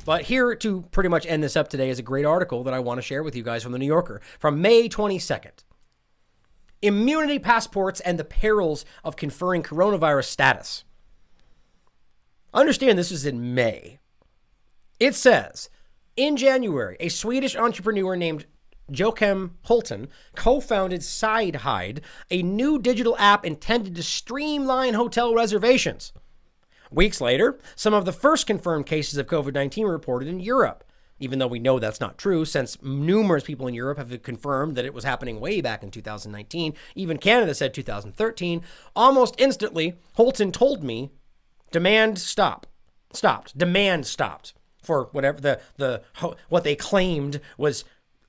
But here to pretty much end this up today is a great article that I want to share with you guys from the New Yorker from May 22nd. Immunity passports and the perils of conferring coronavirus status. Understand this is in May. It says, in January, a Swedish entrepreneur named Joakim Hulten co-founded SideHide, a new digital app intended to streamline hotel reservations. Weeks later, some of the first confirmed cases of COVID-19 were reported in Europe, even though we know that's not true since numerous people in Europe have confirmed that it was happening way back in 2019. Even Canada said 2013. Almost instantly, Hulten told me demand stopped for whatever what they claimed was,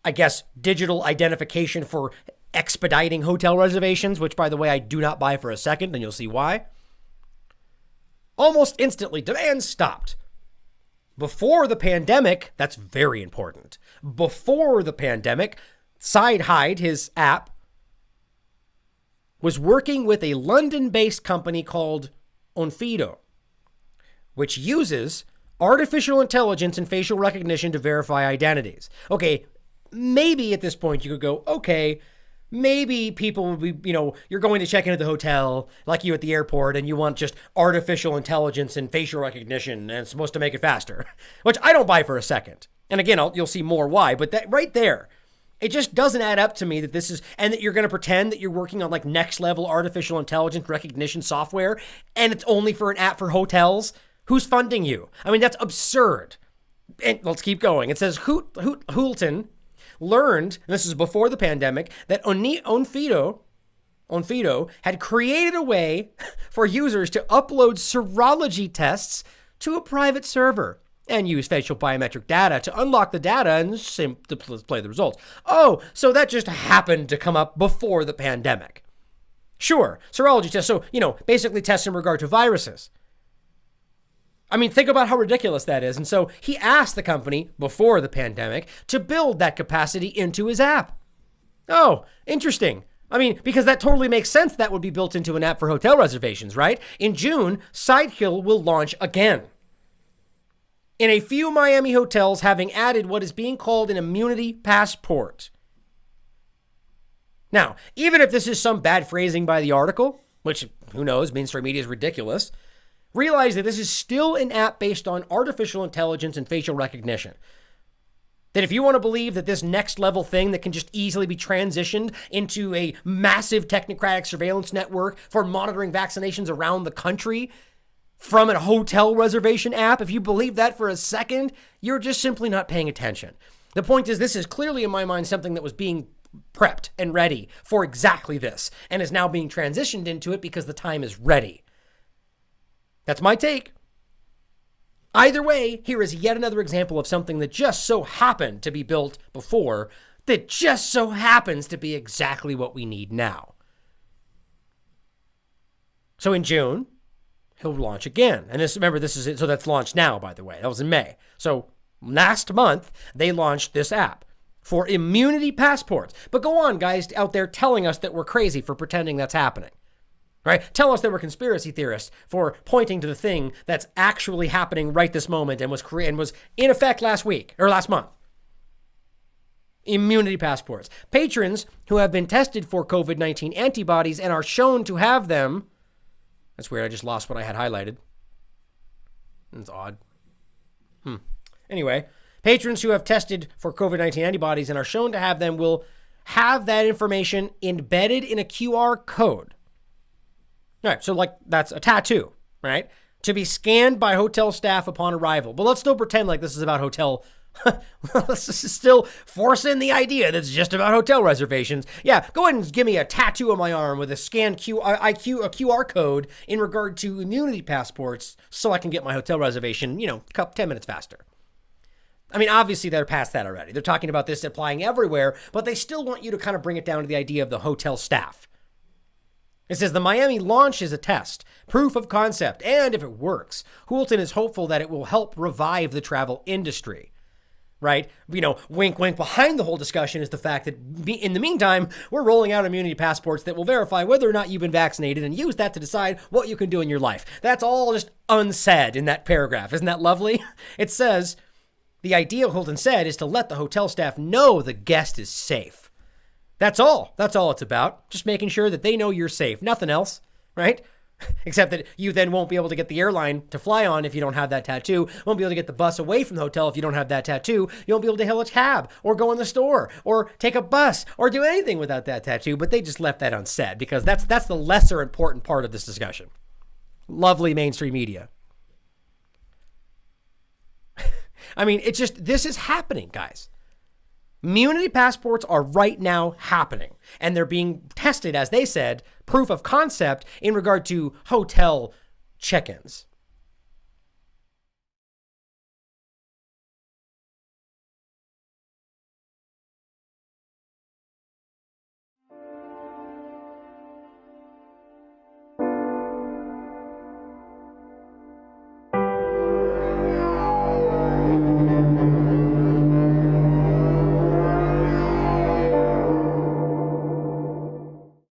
I guess, digital identification for expediting hotel reservations, which, by the way, I do not buy for a second, and you'll see why. Almost instantly, demand stopped. Before the pandemic, that's very important. Before the pandemic, SideHide, his app, was working with a London-based company called Onfido, which uses artificial intelligence and facial recognition to verify identities. Okay, maybe at this point you could go, okay, maybe people will be, you're going to check into the hotel like you at the airport and you want just artificial intelligence and facial recognition and it's supposed to make it faster, which I don't buy for a second. And again, you'll see more why, but that right there, it just doesn't add up to me that this is, and that you're going to pretend that you're working on like next level artificial intelligence recognition software and it's only for an app for hotels. Who's funding you? I mean, that's absurd. And let's keep going. It says Hulten learned, and this is before the pandemic, that Onfido had created a way for users to upload serology tests to a private server and use facial biometric data to unlock the data and display the results. Oh, so that just happened to come up before the pandemic. Sure, serology tests. So, basically tests in regard to viruses. I mean, think about how ridiculous that is. And so he asked the company before the pandemic to build that capacity into his app. Oh, interesting. I mean, because that totally makes sense. That would be built into an app for hotel reservations, right? In June, SideHide will launch again. In a few Miami hotels, having added what is being called an immunity passport. Now, even if this is some bad phrasing by the article, which who knows, mainstream media is ridiculous, realize that this is still an app based on artificial intelligence and facial recognition. That if you want to believe that this next level thing that can just easily be transitioned into a massive technocratic surveillance network for monitoring vaccinations around the country from a hotel reservation app, if you believe that for a second, you're just simply not paying attention. The point is, this is clearly in my mind something that was being prepped and ready for exactly this and is now being transitioned into it because the time is ready. That's my take. Either way, here is yet another example of something that just so happened to be built before that just so happens to be exactly what we need now. So in June, he'll launch again. And remember, this is it. So that's launched now, by the way. That was in May. So last month, they launched this app for immunity passports. But go on, guys out there telling us that we're crazy for pretending that's happening. Right? Tell us that we're conspiracy theorists for pointing to the thing that's actually happening right this moment and was in effect last month. Immunity passports. Patrons who have been tested for COVID-19 antibodies and are shown to have them. That's weird. I just lost what I had highlighted. That's odd. Anyway, patrons who have tested for COVID-19 antibodies and are shown to have them will have that information embedded in a QR code. All right, so like that's a tattoo, right? To be scanned by hotel staff upon arrival. But let's still pretend like this is about hotel. This is still forcing the idea that it's just about hotel reservations. Yeah, go ahead and give me a tattoo on my arm with a scanned QR code in regard to immunity passports so I can get my hotel reservation, 10 minutes faster. I mean, obviously they're past that already. They're talking about this applying everywhere, but they still want you to kind of bring it down to the idea of the hotel staff. It says the Miami launch is a test, proof of concept, and if it works, Hulten is hopeful that it will help revive the travel industry, right? Wink, wink. Behind the whole discussion is the fact that in the meantime, we're rolling out immunity passports that will verify whether or not you've been vaccinated and use that to decide what you can do in your life. That's all just unsaid in that paragraph. Isn't that lovely? It says, The idea, Holden said, is to let the hotel staff know the guest is safe. That's all. That's all it's about. Just making sure that they know you're safe. Nothing else, right? Except that you then won't be able to get the airline to fly on if you don't have that tattoo. Won't be able to get the bus away from the hotel if you don't have that tattoo. You won't be able to hail a cab or go in the store or take a bus or do anything without that tattoo. But they just left that unsaid because that's the lesser important part of this discussion. Lovely mainstream media. I mean, this is happening, guys. Immunity passports are right now happening, and they're being tested, as they said, proof of concept in regard to hotel check-ins.